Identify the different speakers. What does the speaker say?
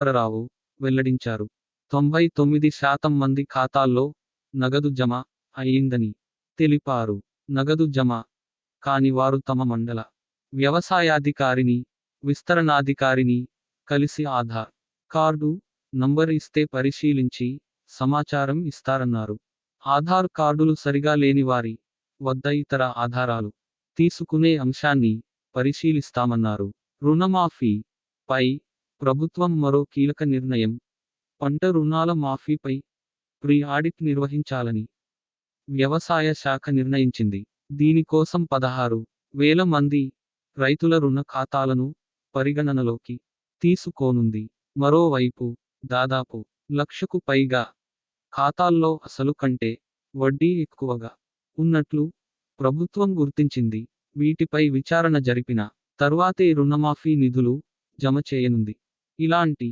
Speaker 1: రావు వెల్లడించారు. 99% మంది ఖాతాల్లో నగదు జమ అయిందని తెలిపారు. నగదు జమ కాని వారు తమ మండల వ్యవసాయాధికారిని, విస్తరణాధికారిని కలిసి ఆధార్ కార్డు నంబర్ ఇస్తే పరిశీలించి సమాచారం ఇస్తారన్నారు. ఆధార్ కార్డులు సరిగా లేని వారి వద్ద ఇతర ఆధారాలు తీసుకునే అంశాన్ని పరిశీలిస్తామన్నారు. రుణమాఫీ పై ప్రభుత్వం మరో కీలక నిర్ణయం. పంట రుణాల మాఫీపై ప్రీ ఆడిట్ నిర్వహించాలని వ్యవసాయ శాఖ నిర్ణయించింది. దీనికోసం 16,000 మంది రైతుల రుణ ఖాతాలను పరిగణనలోకి తీసుకోనుంది. మరోవైపు దాదాపు 1,00,000కు పైగా ఖాతాల్లో అసలు కంటే వడ్డీ ఎక్కువగా ఉన్నట్లు ప్రభుత్వం గుర్తించింది. వీటిపై విచారణ జరిపిన తర్వాతే రుణమాఫీ నిధులు జమ చేయనుంది. ఇలాంటి